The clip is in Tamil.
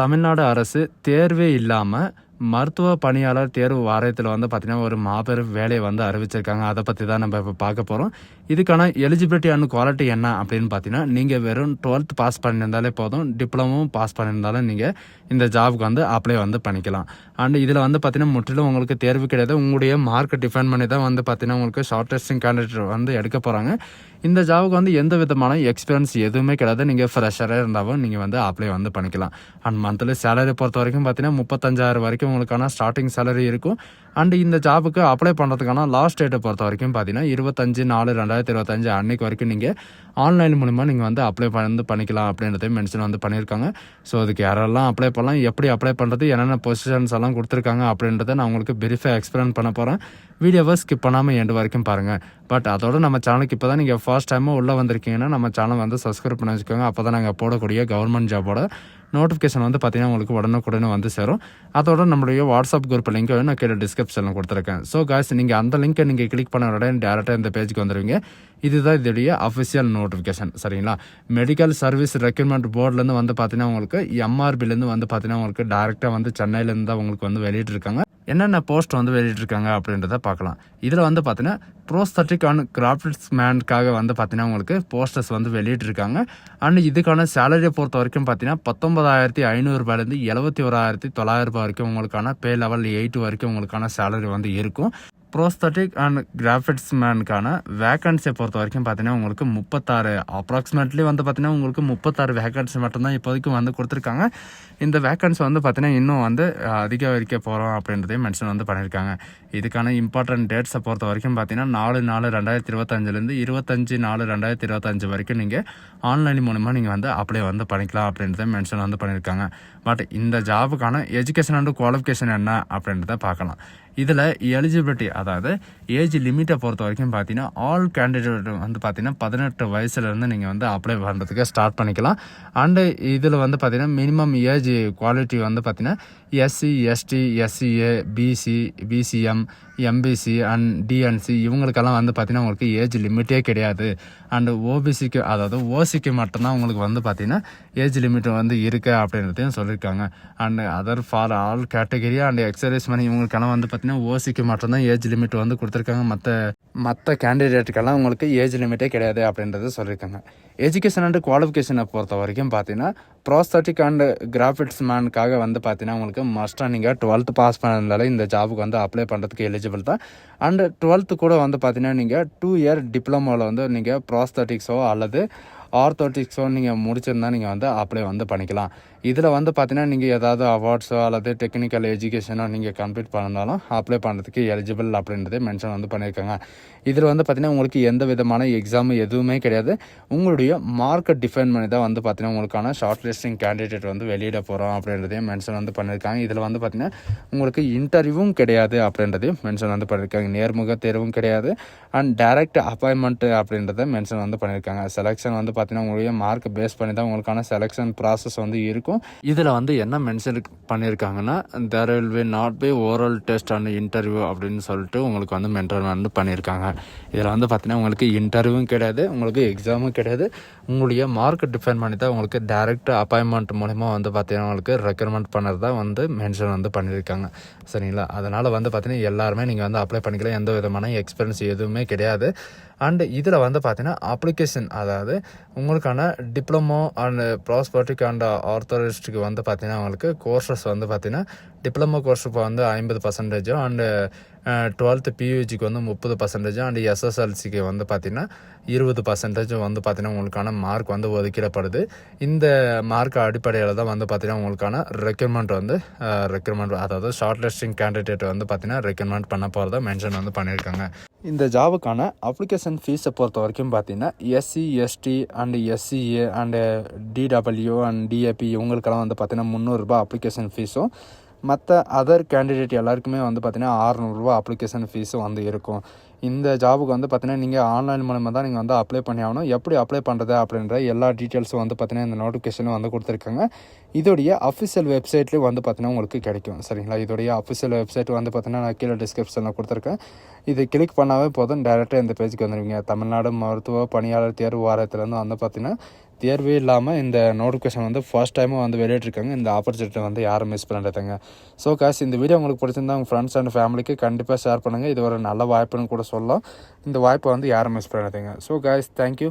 தமிழ்நாடு அரசு தேர்வே இல்லாமல் மருத்துவ பணியாளர் தேர்வு வாரியத்தில் வந்து பார்த்திங்கன்னா ஒரு மாபெரும் வேலையை வந்து அறிவிச்சிருக்காங்க. அதை பற்றி தான் நம்ம இப்போ பார்க்க போகிறோம். இதுக்கான எலிஜிபிலிட்டி அண்ட் குவாலிட்டி என்ன அப்படின்னு பார்த்தீங்கன்னா, நீங்கள் வெறும் 12th பாஸ் பண்ணியிருந்தாலே போதும், டிப்ளமோவும் பாஸ் பண்ணியிருந்தாலும் நீங்கள் இந்த ஜாபுக்கு வந்து அப்ளை வந்து பண்ணிக்கலாம். அண்ட் இதில் வந்து பார்த்திங்கன்னா முற்றிலும் உங்களுக்கு தேர்வு கிடையாது. உங்களுடைய மார்க்கை டிஃபைன் பண்ணி தான் வந்து பார்த்திங்கன்னா உங்களுக்கு ஷார்ட் லிஸ்டிங் கேண்டிடேட் வந்து எடுக்க போகிறாங்க. இந்த ஜாபுக்கு வந்து எந்த விதமான எக்ஸ்பீரியன்ஸ் எதுவுமே கிடையாது. நீங்கள் ஃப்ரெஷராக இருந்தாலும் நீங்கள் வந்து அப்ளை வந்து பண்ணிக்கலாம். அண்ட் மந்த்லி சேலரி பொறுத்த வரைக்கும் பார்த்தீங்கன்னா 35,000 வரைக்கும் உங்களுக்கான ஸ்டார்டிங் சேலரி இருக்கும். அண்ட் இந்த ஜாபுக்கு அப்ளை பண்ணுறதுக்கான லாஸ்ட் டேட்டை பொறுத்த வரைக்கும் பார்த்தீங்கன்னா 25/4/2025 அன்னைக்கு வரைக்கும் நீங்கள் ஆன்லைன் மூலிமா நீங்கள் வந்து அப்ளை வந்து பண்ணிக்கலாம் அப்படின்றதையும் மென்ஷன் வந்து பண்ணியிருக்காங்க. ஸோ அதுக்கு யாரெல்லாம் அப்ளை பண்ணலாம், எப்படி அப்ளை பண்ணுறது, என்னென்ன பொசிஷன்ஸ் எல்லாம் கொடுத்துருக்காங்க அப்படின்றத நான் உங்களுக்கு பிரீஃபாக எக்ஸ்பிளைன் பண்ண போகிறேன். வீடியோவை ஸ்கிப் பண்ணாமல் எண்டு வரைக்கும் பாருங்கள். பட் அதோட நம்ம சேனலுக்கு இப்போ தான் நீங்கள் ஃபர்ஸ்ட் டைமாக உள்ளே வந்திருக்கீங்கன்னா நம்ம சேனல் வந்து சப்ஸ்கிரைப் பண்ணி வச்சுக்கோங்க. அப்போ தான் நாங்கள் போடக்கூடிய கவர்மெண்ட் ஜாபோட நோட்டிஃபிகேஷன் வந்து பார்த்தீங்கன்னா உங்களுக்கு உடனுக்குடனே வந்து சேரும். அதோட நம்மளுடைய வாட்ஸ்அப் குரூப் லிங்க்கை நான் கீழே டிஸ்கிரிப்ஷனில் கொடுத்துருக்கேன். ஸோ காய்ஸ், நீங்கள் அந்த லிங்க்கை நீங்கள் கிளிக் பண்ண உடனே டேரெக்டாக இந்த பேஜுக்கு வந்துடுவீங்க. இதுதான் இதோடைய அஃபிஷியல் நோட்டிஃபிகேஷன், சரிங்களா? மெடிக்கல் சர்வீஸ் ரெக்ரூட்மெண்ட் போர்ட்லேருந்து வந்து பார்த்தீங்கன்னா உங்களுக்கு எம்ஆர்பிலேருந்து வந்து பார்த்தீங்கன்னா உங்களுக்கு டேரெக்டாக வந்து சென்னையிலேருந்து தான் உங்களுக்கு வந்து வெளியிட்டிருக்காங்க. என்னென்ன போஸ்ட் வந்து வெளியிட்டிருக்காங்க அப்படின்றத பார்க்கலாம். இதில் வந்து பார்த்தீங்கன்னா ப்ரோஸ்தட்டிக் அண்ட் கிராஃப்ட்ஸ்மேனுக்காக வந்து பார்த்தீங்கன்னா உங்களுக்கு போஸ்டர்ஸ் வந்து வெளியிட்டிருக்காங்க. அண்ட் இதுக்கான சேலரியை பொறுத்த வரைக்கும் பார்த்தீங்கன்னா 19,500 71,900 வரைக்கும் உங்களுக்கான பே லெவல் 8 வரைக்கும் உங்களுக்கான சேலரி வந்து இருக்கும். ப்ரோஸ்தட்டிக் அண்ட் கிராஃபிட்ஸ்மேனுக்கான வேக்கன்சியை பொறுத்த வரைக்கும் பார்த்தீங்கன்னா உங்களுக்கு 36 அப்ராக்சிமேட்லி வந்து பார்த்தீங்கன்னா உங்களுக்கு 36 வேக்கன்சி மட்டும்தான் இப்போதைக்கு வந்து கொடுத்துருக்காங்க. இந்த வேக்கன்சி வந்து பார்த்தீங்கன்னா இன்னும் வந்து அதிகரிக்க போகிறோம் அப்படின்றதையும் மென்ஷன் வந்து பண்ணியிருக்காங்க. இதுக்கான இம்பார்ட்டன்ட் டேட்ஸை பொறுத்த வரைக்கும் பார்த்தீங்கன்னா 4/4/2025 25/4/2025 வரைக்கும் நீங்கள் ஆன்லைன் மூலமா நீங்கள் வந்து அப்ளை வந்து பண்ணிக்கலாம் அப்படின்றத மென்ஷன் வந்து பண்ணியிருக்காங்க. பட் இந்த ஜாபுக்கான எஜுகேஷன் அண்ட் குவாலிஃபிகேஷன் என்ன அப்படின்றத பார்க்கலாம். இதில் எலிஜிபிலிட்டி, அதாவது ஏஜ் லிமிட்டை பொறுத்த வரைக்கும் பார்த்தீங்கன்னா ஆல் கேண்டிடேட் வந்து பார்த்தீங்கன்னா 18 வயசுலேருந்து நீங்கள் வந்து அப்ளை பண்ணுறதுக்கு ஸ்டார்ட் பண்ணிக்கலாம். அண்டு இதில் வந்து பார்த்தீங்கன்னா மினிமம் ஏஜ் குவாலிட்டி வந்து பார்த்தீங்கன்னா SC, ST, SCA, BC, BCM, MBC and DNC இவங்களுக்கெல்லாம் வந்து பார்த்தீங்கன்னா உங்களுக்கு ஏஜ் லிமிட்டே கிடையாது. அண்டு ஓபிசிக்கு, அதாவது ஓசிக்கு மட்டும்தான் உங்களுக்கு வந்து பார்த்தீங்கன்னா ஏஜ் லிமிட் வந்து இருக்குது அப்படின்றதையும் சொல்லியிருக்காங்க. And other for all category and exercise money இவங்களுக்கெல்லாம் வந்து பார்த்தீங்கன்னா ஓசிக்கு மட்டும்தான் ஏஜ் லிமிட் வந்து கொடுத்துருக்காங்க. மற்ற கேண்டிடேட்டுக்கெல்லாம் உங்களுக்கு ஏஜ் லிமிட்டே கிடையாது அப்படின்றத சொல்லியிருக்காங்க. எஜுகேஷன் அண்ட் குவாலிஃபிகேஷனை பொறுத்த வரைக்கும் பார்த்தீங்கன்னா ப்ரோஸ்தட்டிக் அண்ட் கிராஃபிட்ஸ்மேனுக்காக வந்து பார்த்தீங்கன்னா உங்களுக்கு மஸ்ட்டாக நீங்கள் 12th பாஸ் பண்ணதால இந்த ஜாபுக்கு வந்து அப்ளை பண்ணுறதுக்கு எலிஜிபிள் தான். அண்டு 12th கூட வந்து பார்த்தீங்கன்னா நீங்கள் 2 இயர் டிப்ளமோவில் வந்து நீங்கள் ப்ரோஸ்தட்டிக்ஸோ அல்லது ஆர்த்தோட்டிக்ஸோ நீங்கள் முடிச்சிருந்தா நீங்கள் வந்து அப்ளை வந்து பண்ணிக்கலாம். இதில் வந்து பார்த்தீங்கன்னா நீங்கள் ஏதாவது அவார்ட்ஸோ அல்லது டெக்னிக்கல் எஜுகேஷனோ நீங்கள் கம்ப்ளீட் பண்ணாலும் அப்ளை பண்ணுறதுக்கு எலிஜிபிள் அப்படின்றதே மென்ஷன் வந்து பண்ணியிருக்காங்க. இதில் வந்து பார்த்தீங்கன்னா உங்களுக்கு எந்த விதமான எக்ஸாம் எதுவுமே கிடையாது. உங்களுடைய மார்க்கை டிஃபைன் பண்ணி தான் வந்து பார்த்தீங்கன்னா உங்களுக்கான ஷார்ட் லிஸ்டிங் கேண்டிடேட் வந்து வெளியிட போகிறோம் அப்படின்றதையும் மென்ஷன் வந்து பண்ணியிருக்காங்க. இதில் வந்து பார்த்தீங்கன்னா உங்களுக்கு இன்டர்வியூவும் கிடையாது அப்படின்றதையும் மென்ஷன் வந்து பண்ணியிருக்காங்க. நேர்முக தேர்வும் கிடையாது. அண்ட் டைரக்ட் அப்பாயின்மெண்ட் அப்படின்றத மென்ஷன் வந்து பண்ணியிருக்காங்க. செலெக்ஷன் வந்து பார்த்தீங்கன்னா உங்களுடைய மார்க் பேஸ் பண்ணி தான் உங்களுக்கான செலெக்ஷன் ப்ராசஸ் வந்து இருக்கும். இதில் வந்து என்ன மென்ஷன் பண்ணியிருக்காங்கன்னா there will be not by oral test and interview அப்படின்னு சொல்லிட்டு உங்களுக்கு வந்து மென்ஷன் வந்து பண்ணியிருக்காங்க. இதில் வந்து பார்த்தீங்கன்னா உங்களுக்கு இன்டர்வியூவும் கிடையாது, உங்களுக்கு எக்ஸாமும் கிடையாது. உங்களுடைய மார்க் டிஃபைன் பண்ணி தான் உங்களுக்கு டைரக்ட் அப்பாயின்மெண்ட் மூலிமா வந்து பார்த்தீங்கன்னா உங்களுக்கு ரெக்கமெண்ட் பண்ணுறதா வந்து மென்ஷன் வந்து பண்ணியிருக்காங்க, சரிங்களா? அதனால் வந்து பார்த்தீங்கன்னா எல்லாருமே நீங்கள் வந்து அப்ளை பண்ணிக்கலாம். எந்த விதமான எக்ஸ்பீரியன்ஸ் எதுவுமே கிடையாது. அண்டு இதில் வந்து பார்த்தீங்கன்னா அப்ளிகேஷன், அதாவது உங்களுக்கான டிப்ளமோ அண்ட் ப்ராஸ்பர்டிக் அண்ட் ஆர்த்தோரிஸ்ட்டுக்கு வந்து பார்த்தீங்கன்னா உங்களுக்கு கோர்சஸ் வந்து பார்த்தீங்கன்னா டிப்ளமோ கோர்ஸுக்கு வந்து 50% அண்டு 12th பியூஜிக்கு வந்து 30% அண்ட் எஸ்எஸ்எல்சிக்கு வந்து பார்த்தீங்கன்னா 20% வந்து பார்த்தீங்கன்னா உங்களுக்கான மார்க் வந்து ஒதுக்கிடப்படுது. இந்த மார்க் அடிப்படையில் தான் வந்து பார்த்தீங்கன்னா உங்களுக்கான ரெக்ரூட்மெண்ட் அதாவது ஷார்ட் லிஸ்டிங் கேண்டிடேட் வந்து பார்த்தீங்கன்னா ரெக்ரூட்மெண்ட் பண்ண போகிறத மென்ஷன் வந்து பண்ணியிருக்காங்க. இந்த ஜாபுக்கான அப்ளிகேஷன் ஃபீஸை பொறுத்த வரைக்கும் பார்த்தீங்கன்னா SC, ST and SCA and DW and DAP இவங்களுக்கெல்லாம் வந்து பார்த்தீங்கன்னா 300 ரூபாய் அப்ளிகேஷன் ஃபீஸும், மற்ற அதர் கேண்டிடேட் எல்லாருக்குமே வந்து பார்த்தீங்கன்னா 600 ரூபா அப்ளிகேஷன் ஃபீஸும் வந்து இருக்கும். இந்த ஜாபுக்கு வந்து பார்த்தீங்கன்னா நீங்கள் ஆன்லைன் மூலமாக தான் நீங்கள் வந்து அப்ளை பண்ணி ஆகணும். எப்படி அப்ளை பண்ணுறது அப்படின்ற எல்லா டீட்டெயில்ஸும் வந்து பார்த்தீங்கன்னா இந்த நோட்டிஃபிகேஷனும் வந்து கொடுத்துருக்காங்க. இதோடைய அஃபிஷியல் வெப்சைட்லேயும் வந்து பார்த்தீங்கன்னா உங்களுக்கு கிடைக்கும், சரிங்களா? இதோடைய அஃபிஷியல் வெப்சைட் வந்து பார்த்தீங்கன்னா நான் கீழே டிஸ்கிரிப்ஷனில் கொடுத்துருக்கேன். இது கிளிக் பண்ணாவே போதும், டேரெக்டாக இந்த பேஜுக்கு வந்துடுவீங்க. தமிழ்நாடு மருத்துவ பணியாளர் தேர்வு வாரியத்துலேருந்து வந்து பார்த்தீங்கன்னா தேர்வே இல்லாமல் இந்த நோட்டிஃபிகேஷன் வந்து ஃபர்ஸ்ட் டைமும் வந்து வெளியிட்டிருக்காங்க. இந்த ஆப்பர்ச்சுனிட்டி வந்து யாரும் மிஸ் பண்ணுறதுங்க. ஸோ காய்ஸ், இந்த வீடியோ உங்களுக்கு பிடிச்சிருந்தா உங்கள் ஃப்ரெண்ட்ஸ் அண்ட் ஃபேமிலிக்கு கண்டிப்பாக ஷேர் பண்ணுங்கள். இது ஒரு நல்ல வாய்ப்புன்னு கூட சொல்லலாம். இந்த வாய்ப்பை வந்து யாரும் மிஸ் பண்ணாதீங்க. So guys, thank you.